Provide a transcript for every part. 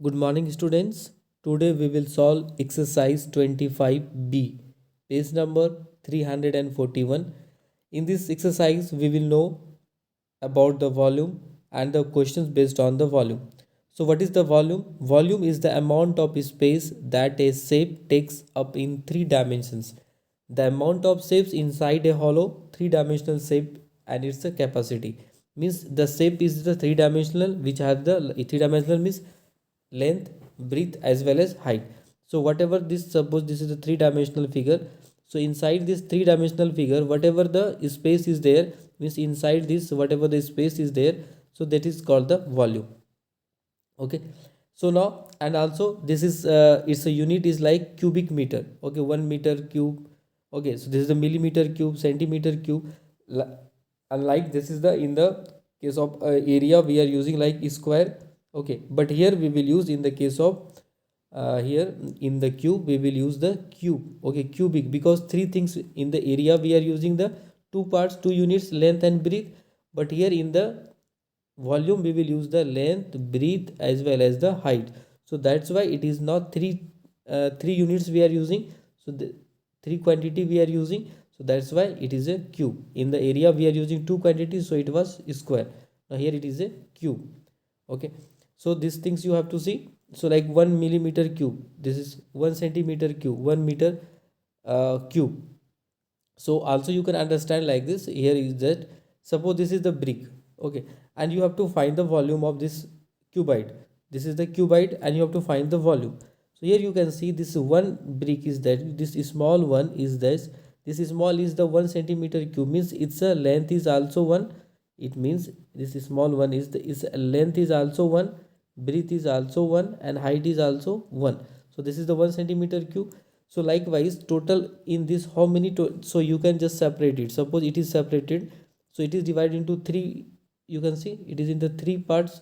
Good morning, students. Today we will solve exercise 25B, page number 341. In this exercise, we will know about the volume and the questions based on the volume. So, what is the volume? Volume is the amount of space that a shape takes up in three dimensions. The amount of shapes inside a hollow three-dimensional shape and its a capacity. Means the shape is the three-dimensional, which has the three-dimensional means length, breadth as well as height. So whatever this, suppose this is a three-dimensional figure, so inside this three-dimensional figure whatever the space is there, means inside this whatever the space is there, so that is called the volume. Okay, so now, and also this is its a unit is like cubic meter. Okay, 1 meter cube. Okay, so this is the millimeter cube, centimeter cube. Unlike this is the, in the case of area we are using like square. Okay, but here we will use, in the case of here in the cube we will use the cube. Okay, cubic, because three things in the area we are using the two parts, two units, length and breadth. But here in the volume we will use the length, breadth as well as the height. So that's why it is not three units we are using, so the three quantity we are using, so that's why it is a cube. In the area we are using two quantities, so it was square. Now here it is a cube. Okay, so these things you have to see. So like 1 millimeter cube, this is 1 centimeter cube, 1 meter cube. So also you can understand like this. Here is that, suppose this is the brick. Okay, and you have to find the volume of this cuboid. This is the cuboid and you have to find the volume. So here you can see this one brick is that, this small one is this small is the 1 centimeter cube, means its a length is also one. It means this small one is the is length is also one, breadth is also one, and height is also one. So this is the 1 centimeter cube. So likewise total in this how many so you can just separate it. Suppose it is separated, so it is divided into three. You can see it is in the three parts.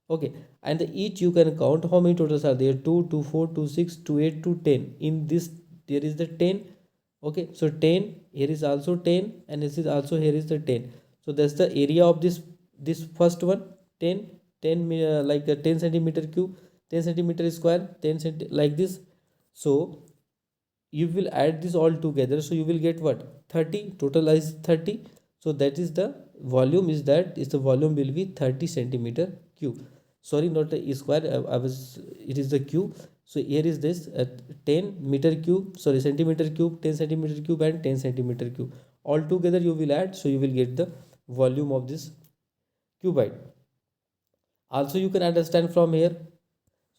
Okay, and each you can count how many totals are there: 2, 2, 4, 2, 6, 2, 8, 2, 10. In this there is the 10. Okay, so 10, here is also 10, and this is also, here is the 10. So that's the area of this first one. 10, 10 like the 10 centimeter cube, 10 centimeter square, 10 like this. So you will add this all together, so you will get what, 30. Total is 30. So that is the volume, is that is the volume will be 30 centimeter cube. Sorry, not a square, I was, it is the cube. So here is this 10 meter cube, sorry, centimeter cube, 10 centimeter cube and 10 centimeter cube. All together you will add, so you will get the volume of this cuboid. Also you can understand from here.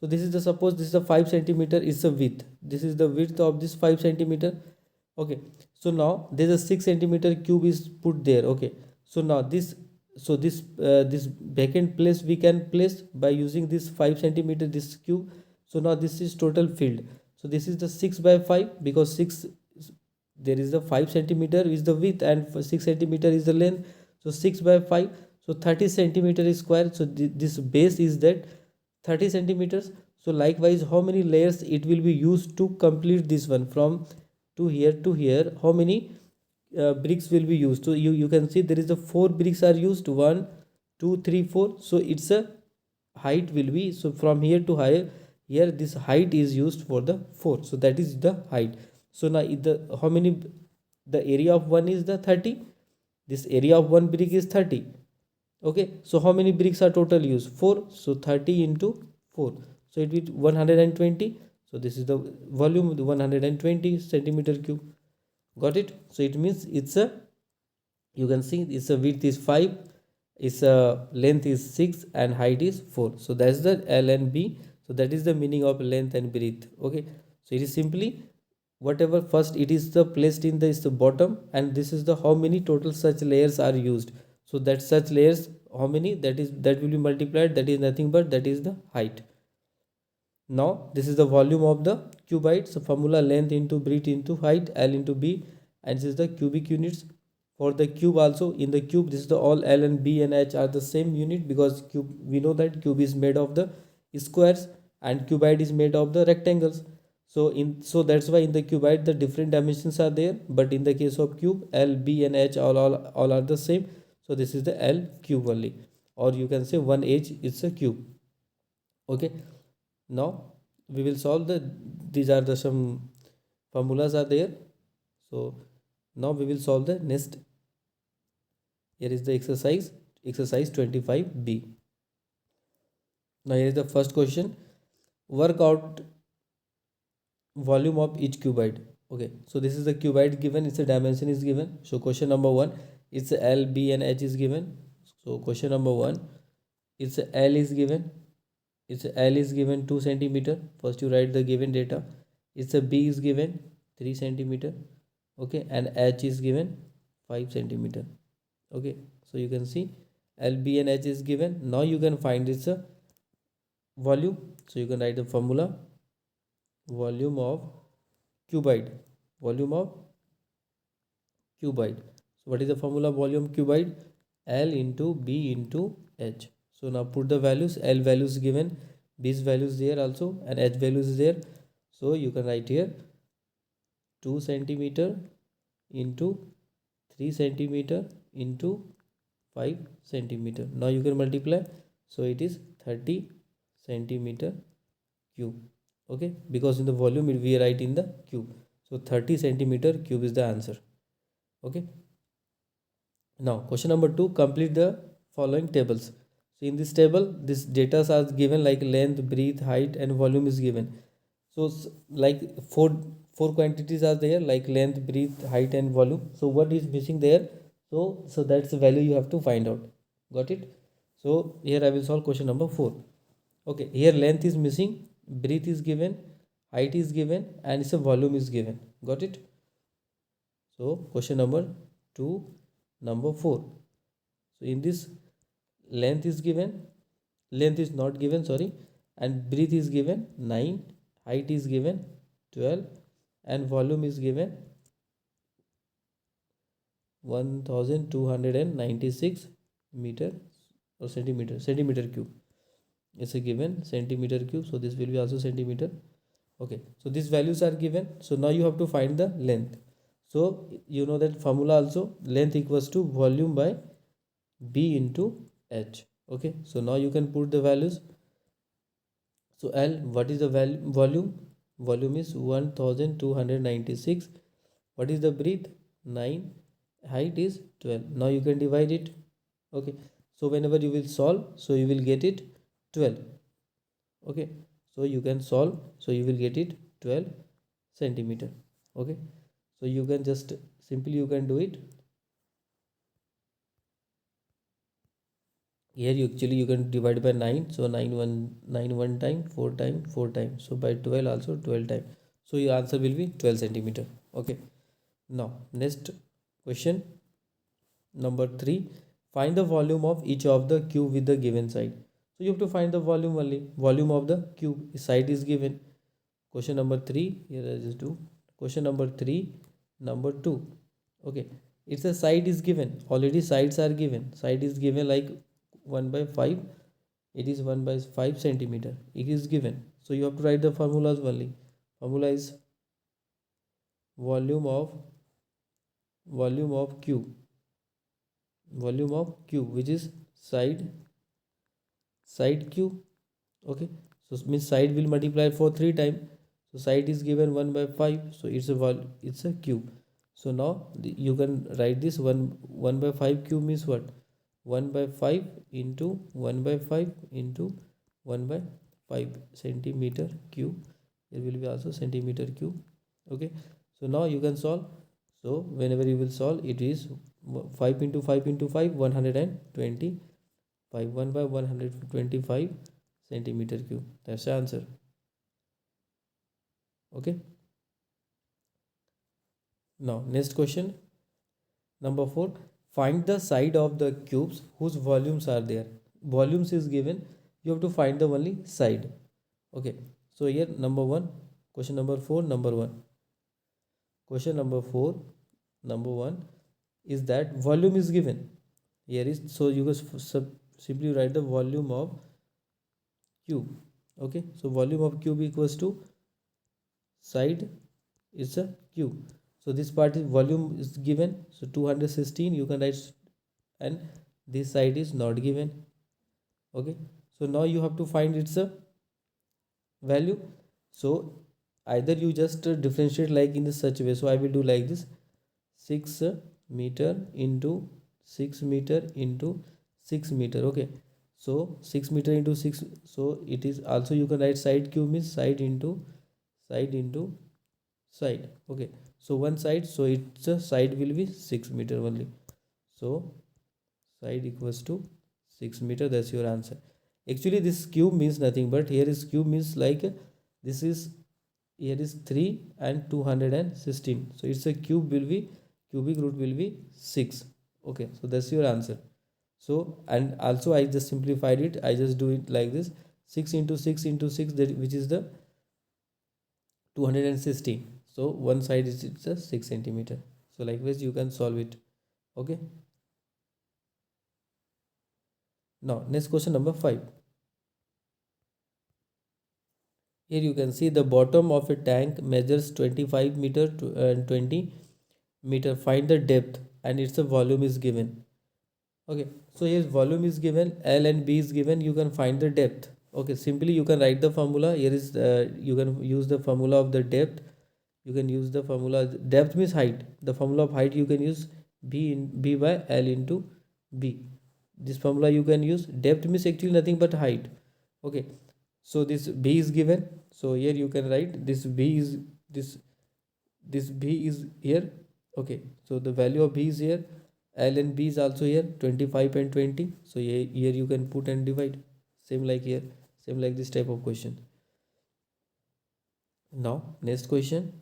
So this is the, suppose this is the 5 centimeter is the width, this is the width of this 5 centimeter. Okay, so now there's a 6 centimeter cube is put there. Okay, so now this, so this vacant place we can place by using this 5 centimeter this cube. So now this is total filled. So this is the 6 by 5, because 6, there is the 5 centimeter is the width and 6 centimeter is the length. So 6 by 5, so 30 centimeter is square. So this base is that 30 centimeters. So likewise how many layers it will be used to complete this one from to here, how many bricks will be used. So you can see there is the 4 bricks are used, 1, 2, 3, 4. So it's a height will be, so from here to higher, here this height is used for the 4. So that is the height. So now the how many, the area of one is the 30, this area of one brick is 30. Okay, so how many bricks are total used, 4. So 30 into 4, so it will 120. So this is the volume, the 120 centimeter cube. Got it? So it means it's a, you can see it's a width is 5, its a length is 6 and height is 4. So that's the L and B. So that is the meaning of length and breadth. Okay, so it is simply whatever first it is the placed in the is the bottom, and this is the how many total such layers are used. So that such layers how many, that is, that will be multiplied, that is nothing but that is the height. Now this is the volume of the cuboid. So formula, length into breadth into height, L into B, and this is the cubic units. For the cube also, in the cube this is the all L and B and H are the same unit, because cube, we know that cube is made of the squares and cuboid is made of the rectangles. So in, so that's why in the cuboid the different dimensions are there, but in the case of cube, L, B and H all are the same. So this is the L cube only, or you can say 1H is a cube. Okay, Now we will solve these are the some formulas are there. So now we will solve the next. Here is the exercise 25b. Now here is the first question. Work out volume of each cuboid. Okay, so this is the cuboid given, its a dimension is given. So question number 1, it's L, B and H is given. So question number 1, it's L is given. It's L is given 2 centimeter. First you write the given data. It's a B is given 3 centimeter. Okay, and H is given 5 centimeter. Okay, so you can see L, B and H is given. Now you can find its volume. So you can write the formula, volume of cuboid. Volume of cuboid. So what is the formula volume cuboid? L into B into H. So now put the values. L values given, B's values there also, and H values is there. So you can write here 2 centimeter into 3 centimeter into 5 centimeter. Now you can multiply. So it is 30 centimeter cube. Okay, because in the volume we write in the cube. So 30 centimeter cube is the answer. Okay. Now question number 2, complete the following tables. So in this table, this data are given like length, breadth, height and volume is given. So like four quantities are there like length, breadth, height and volume. So what is missing there? So that's the value you have to find out. Got it? So here I will solve question number 4. Okay, here length is missing, breadth is given, height is given and its a volume is given. Got it? So question number 2, number 4. So in this, length is given, length is not given, sorry, and breadth is given 9, height is given 12 and volume is given 1296 meter or centimeter cube. It's a given centimeter cube, so this will be also centimeter. Okay, so these values are given. So now you have to find the length. So you know that formula also, length equals to volume by B into H. Okay, so now you can put the values. So L, what is the volume? Volume is 1296. What is the breadth? 9. Height is 12. Now you can divide it. Okay, so whenever you will solve, so you will get it 12. Okay, so you can solve, so you will get it 12 centimeter. Okay, so you can just simply you can do it. Here you actually you can divide by 9. So 9 one time, 4 time, 4 time. So by 12 also 12 time. So your answer will be 12 centimeter. Okay, now next question number 3, find the volume of each of the cube with the given side. So you have to find the volume only. Volume of the cube side is given. Question number 3, here I just do question number 3, number 2. Okay, it's a side is given, already sides are given. Side is given like 1 by 5, it is 1 by 5 centimeter, it is given. So you have to write the formulas only. Formula is volume of cube, volume of cube, which is side cube. Okay, so means side will multiply for 3 times. So side is given 1 by 5, so it's a cube. So now you can write this 1 by 5 cube means what? 1 by 5 into 1 by 5 into 1 by 5 centimeter cube. It will be also centimeter cube. Okay, so now you can solve. So whenever you will solve, it is 5 into 5 into 5, 125. 1 by 125 centimeter cube. That's the answer. Okay, now next question number 4, find the side of the cubes whose volumes are there. Volumes is given, you have to find the only side. Okay, so here number 1, question number 4, number 1. Question number 4, number 1 is that volume is given. Here is, so you guys simply write the volume of cube. Okay, so volume of cube equals to side is a cube. So this part is volume is given, so 216 you can write, and this side is not given. Okay, so now you have to find its a value. So either you just differentiate like in this such way. So I will do like this: 6 meter into 6 meter into 6 meter. Okay, so 6 meter into 6, so it is also, you can write side cube means side into side into side. Okay, so one side, so its side will be 6 meter only. So side equals to 6 meter. That's your answer. Actually this cube means nothing, but here is cube means like this is, here is 3 and 216, so it's a cube will be, cubic root will be 6. Okay, so that's your answer. So and also I just simplified it, I just do it like this: 6 into 6 into 6, that which is the 216. So one side is it's a 6 centimeter. So likewise you can solve it. Okay, now next question number 5. Here you can see the bottom of a tank measures 25 meter to, and 20 meter. Find the depth and its a volume is given. Okay, so here volume is given, L and B is given, you can find the depth. Okay, simply you can write the formula. Here is you can use the formula of the depth. You can use the formula, depth means height. The formula of height you can use B by L into B. This formula you can use. Depth means actually nothing but height. Okay, so this B is given, so here you can write this B is this, this B is here. Okay, so the value of B is here, L and B is also here, 25 and 20. So here you can put and divide, same like here, same like this type of question. Now next question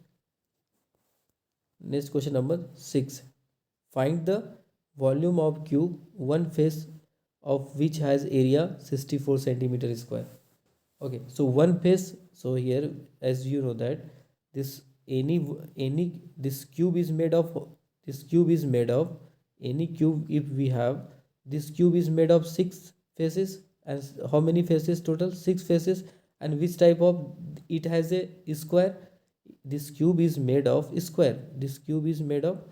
number 6. Find the volume of cube, one face of which has area 64 centimeter square. Okay, so one face, so here as you know that this any this cube is made of, this cube is made of any cube. If we have this cube is made of 6 faces, and how many faces total? 6 faces. And which type of, it has a square. This cube is made of square, this cube is made of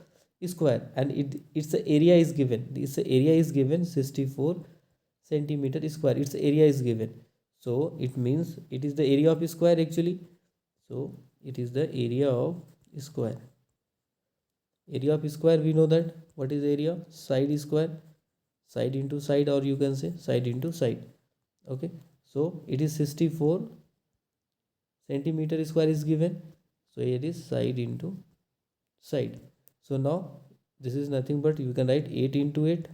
square, and its area is given, this area is given 64 centimeter square, its area is given. So it means it is the area of square actually. So it is the area of square. Area of square, we know that what is area, side square, side into side, or you can say side into side. Okay, so it is 64 centimeter square is given. So here is side into side. So now this is nothing but you can write 8 into 8.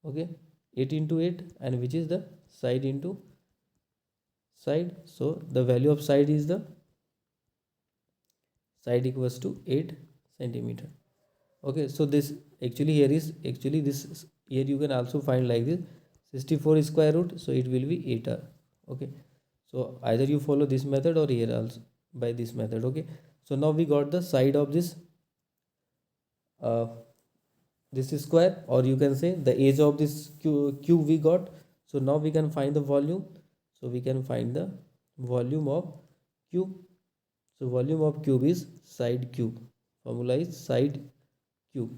Okay, 8 into 8, and which is the side into side. So the value of side is the side equals to 8 centimeter. Okay, so this actually here is actually this, here you can also find like this: 64 square root, so it will be 8r. Okay, so either you follow this method or here also by this method. Okay, so now we got the side of uh, this square, or you can say the edge of this cube we got. So now we can find the volume. So we can find the volume of cube. So volume of cube is side cube. Formula is side cube.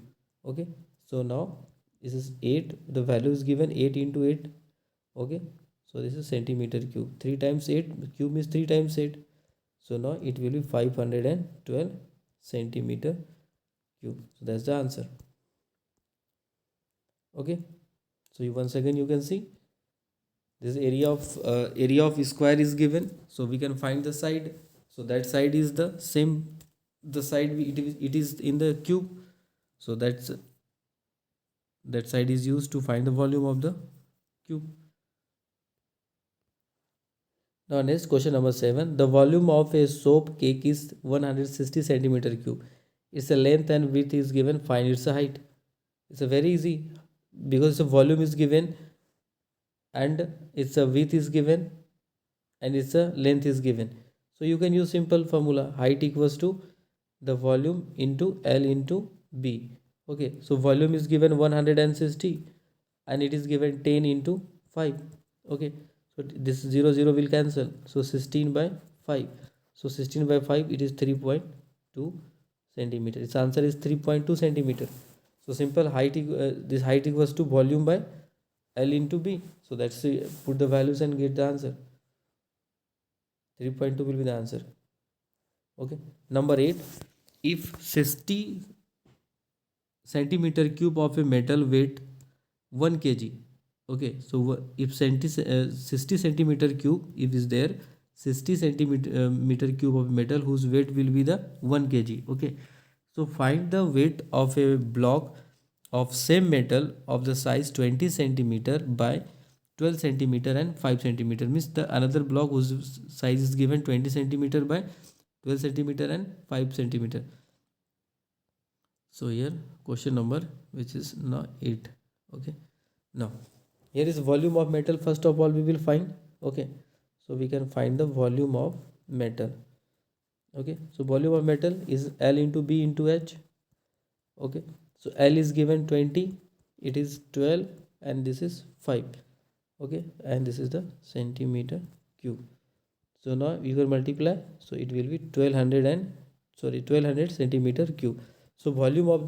Okay, so now this is 8, the value is given 8 into 8. Okay, so this is centimeter cube. 3 times 8, cube is 3 times 8. So now it will be 512 centimeter cube. So that's the answer. Okay, so once again you can see this area of square is given, so we can find the side. So that side is the same, the side it is in the cube. So that side is used to find the volume of the cube. Now next question number 7. The volume of a soap cake is 160 centimeter cube. Its a length and width is given. Find its height. It's a very easy, because the volume is given and its a width is given and its a length is given. So you can use simple formula: height equals to the volume into L into B. Okay, so volume is given 160 and it is given 10 into 5. Okay, so this 0 will cancel, so 16 by 5. So 16 by 5, it is 3.2 centimeter. Its answer is 3.2 centimeter. So simple, this height equals to volume by L into B. So that's put the values and get the answer. 3.2 will be the answer. Okay. Number 8, if 60 centimeter cube of a metal weight 1 kg. Okay, so if 60 centimeter cube, if is there 60 centimeter meter cube of metal whose weight will be the 1 kg. Okay, so find the weight of a block of same metal of the size 20 centimeter by 12 centimeter and 5 centimeter, means the another block whose size is given 20 centimeter by 12 centimeter and 5 centimeter. So here question number which is now 8. Okay, now here is volume of metal. First of all we will find. Okay, so we can find the volume of metal. Okay, so volume of metal is L into B into H. Okay, so L is given 20, it is 12, and this is 5. Okay, and this is the centimeter cube. So now you will multiply, so it will be 1200 centimeter cube. So volume of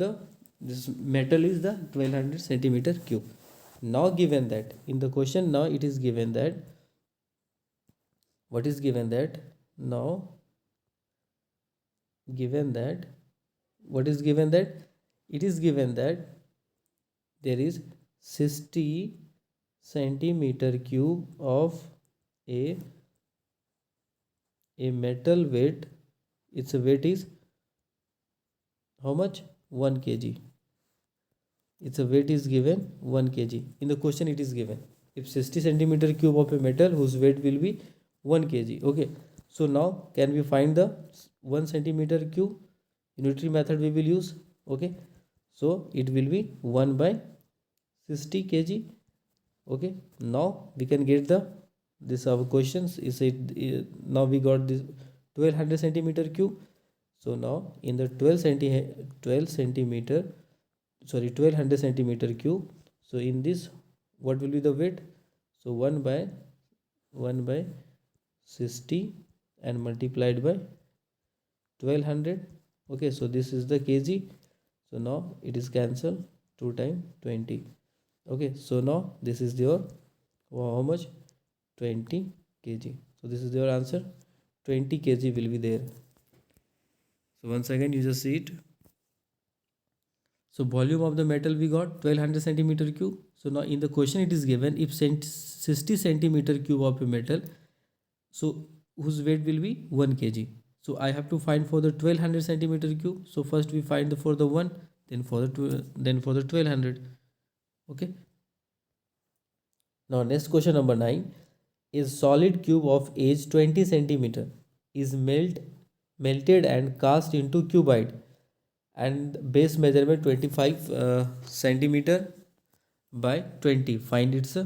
this metal is the 1200 centimeter cube. Now given that in the question, now it is given that what is given that now given that what is given that it is given that there is 60 centimeter cube of a metal weight. Its weight is how much? 1 kg. Its weight is given 1 kg. In the question it is given if 60 centimeter cube of a metal whose weight will be 1 kg. Okay, so now can we find the 1 centimeter cube? Unitary method we will use. Okay, so it will be 1 by 60 kg. Okay, now we can get this our questions is it. Now we got this 1200 centimeter cube. So now in the 1200 centimeter cube, so in this what will be the weight? So 1 by 60 and multiplied by 1200. Okay, so this is the kg. So now it is cancelled, 2 times 20. Okay, so now this is your how much? 20 kg. So this is your answer. 20 kg will be there. So once again you just see it. So volume of the metal we got 1200 centimeter cube. So now in the question it is given if 60 centimeter cube of a metal, so whose weight will be 1 kg. So I have to find for the 1200 centimeter cube. So first we find for the 1, then for the 1200. Okay, now next question number 9 is solid cube of age 20 centimeter is melted and cast into cubite and base measurement 25 centimeter by 20. Find its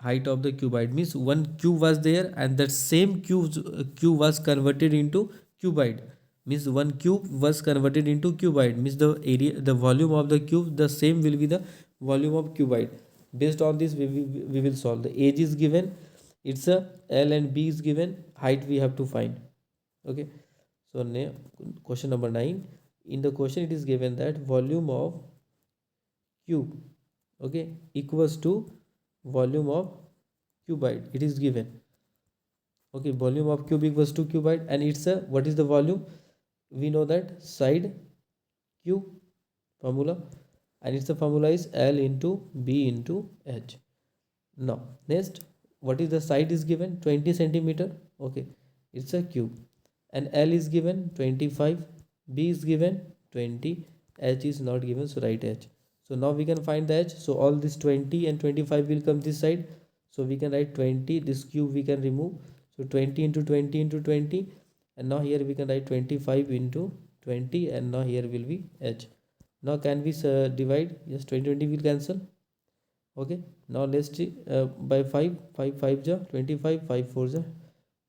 height of the cubite, means one cube was there and that same cube was converted into cubite, means one cube was converted into cubite, means the area, the volume of the cube, the same will be the volume of cubite. Based on this we will solve. The age is given, it's a L and B is given, height we have to find. Okay, so question number 9. In the question it is given that volume of cube, okay, equals to volume of cubite. It is given. Okay, volume of cube equals to cubite, and it's a what is the volume? We know that side cube formula, and its the formula is L into B into H. Now next, what is the side is given? 20 centimeter. Okay, it's a cube, and L is given 25, B is given 20, H is not given, so write H. So now we can find the H. So all this 20 and 25 will come this side. So we can write 20, this cube we can remove. So 20 into 20 into 20, and now here we can write 25 into 20, and now here will be H. Now can we divide? Yes, 20 will cancel. Okay, now let's see by 5 5 ja 25, 5 4 ja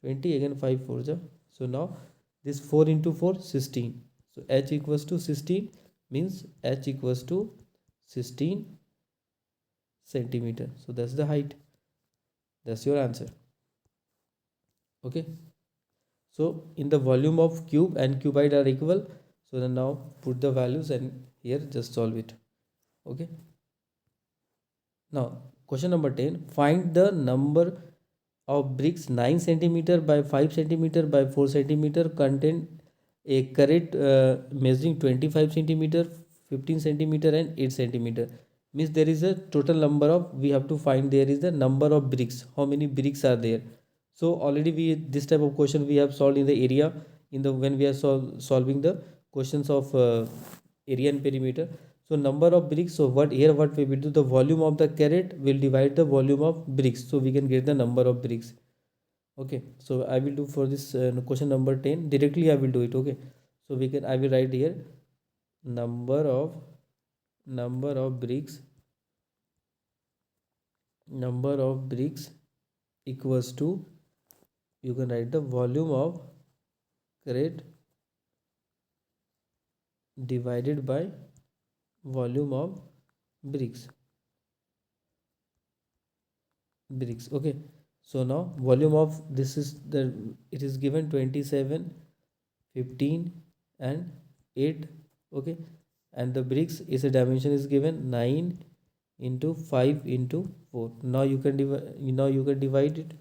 20, again 5 4 ja. So now this 4 into 4 16. So H equals to 16, means H equals to 16 centimeter. So that's the height. That's your answer. Okay, so in the volume of cube and cubite are equal. So then now put the values and here just solve it. Okay, now question number 10. Find the number of bricks 9 centimeter by 5 centimeter by 4 centimeter contain a carrot measuring 25 centimeter, 15 centimeter and 8 centimeter. Means there is a total number of, we have to find there is the number of bricks, how many bricks are there. So already we, this type of question we have solved in the area, in the when we are solving the questions of area and perimeter. So number of bricks, so what here what we will do, the volume of the carrot will divide the volume of bricks, so we can get the number of bricks. Okay, so I will do for this question number 10 directly, I will do it. Okay, so we can, I will write here number of bricks, number of bricks equals to, you can write the volume of carrot divided by volume of bricks. Okay, so now volume of this is the, it is given 27, 15 and 8. Okay, and the bricks is a dimension is given 9 into 5 into 4. Now you can divide, now you can divide it.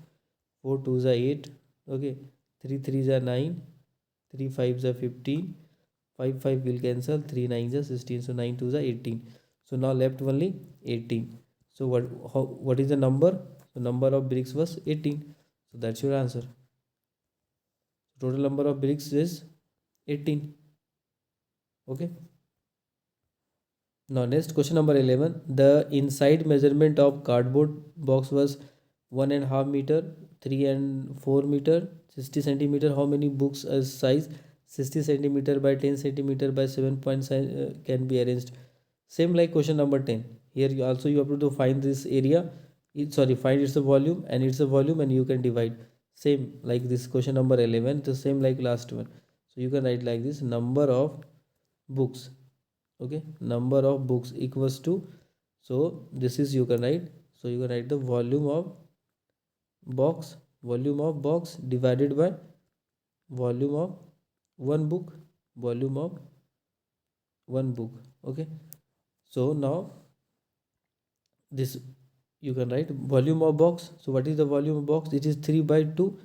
4 2s are 8. Okay, 3 3s are 9, 3 5s are 15, 5 5 will cancel, 3 9s are 16, so 9 2s are 18. So now left only 18. So what is the number? The number of bricks was 18. So that's your answer. Total number of bricks is 18. Okay, now next question number 11. The inside measurement of cardboard box was 1.5 meter, 3 and 4 meter, 60 centimeter. How many books as size 60 centimeter by 10 centimeter by 7 points can be arranged? Same like question number 10. Here you also you have to find this area. Sorry, find its volume, and it's a volume and you can divide. Same like this question number 11, the same like last one. So you can write like this, number of books. Okay, number of books equals to, so this is you can write, so you can write the volume of box, volume of box divided by volume of one book, volume of one book. Okay, so now this you can write volume of box. So what is the volume of box? It is 3 by 2.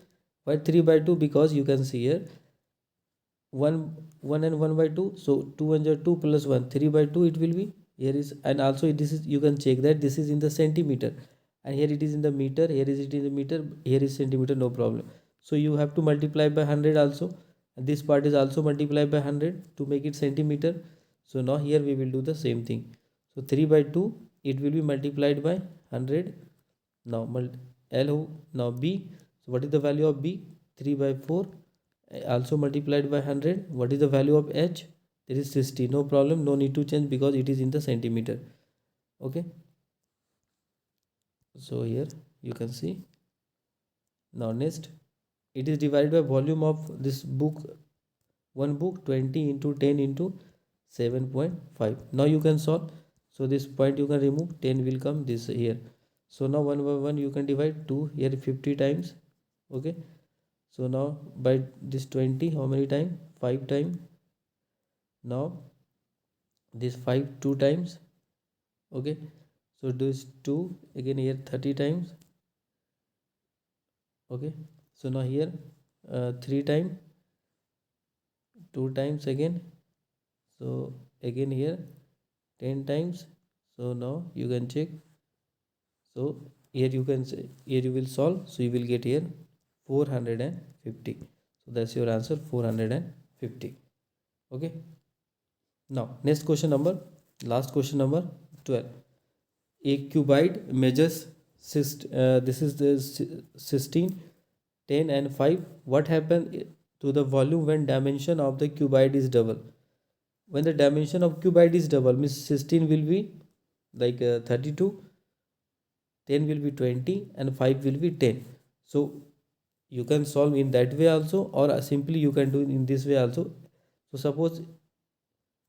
Why 3 by 2? Because you can see here 1 and 1 by 2, so 2 and 2 plus 1, 3 by 2 it will be. Here is, and also this is, you can check that this is in the centimeter, and here it is in the meter, here is it in the meter, here is centimeter, no problem. So you have to multiply by 100 also, and this part is also multiplied by 100 to make it centimeter. So now here we will do the same thing. So 3 by 2 it will be multiplied by 100. Now now b, so what is the value of b? 3 by 4 also multiplied by 100. What is the value of h? There is 60, no problem, no need to change because it is in the centimeter. Okay, so here you can see. Now next, it is divided by volume of this book, one book, 20 into 10 into 7.5. Now you can solve. So this point you can remove, 10 will come this here. So now 1 by 1 you can divide 2 here 50 times. Okay, so now by this 20, how many time? 5 time. Now this 5 2 times. Okay, so this 2 again here 30 times. Okay, so now here 3 time, 2 times again, so again here 10 times. So now you can check. So here you can say, here you will solve, so you will get here 450. So that's your answer, 450. Okay, now next question number, last question number 12. A cuboid measures this is the 16, 10 and 5. What happens to the volume when dimension of the cuboid is double? When the dimension of cuboid is double, means 16 will be like 32, 10 will be 20 and 5 will be 10. So you can solve in that way also, or simply you can do in this way also. So suppose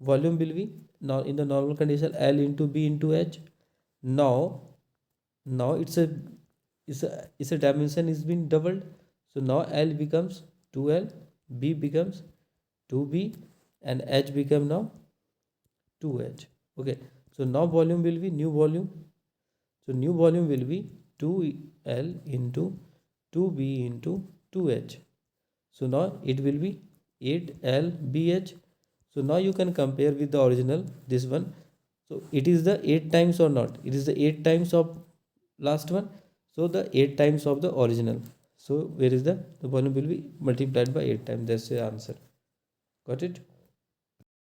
volume will be, now in the normal condition, L into B into H. Now it's a dimension is been doubled. So now L becomes 2L, B becomes 2B and H become now 2H. Okay, so now volume will be new volume. So new volume will be 2L into 2b into 2h. So now it will be 8lbh. So now you can compare with the original, this one. So it is the 8 times or not? It is the 8 times of last one. So the 8 times of the original. So where is the volume will be multiplied by 8 times. That's the answer. Got it?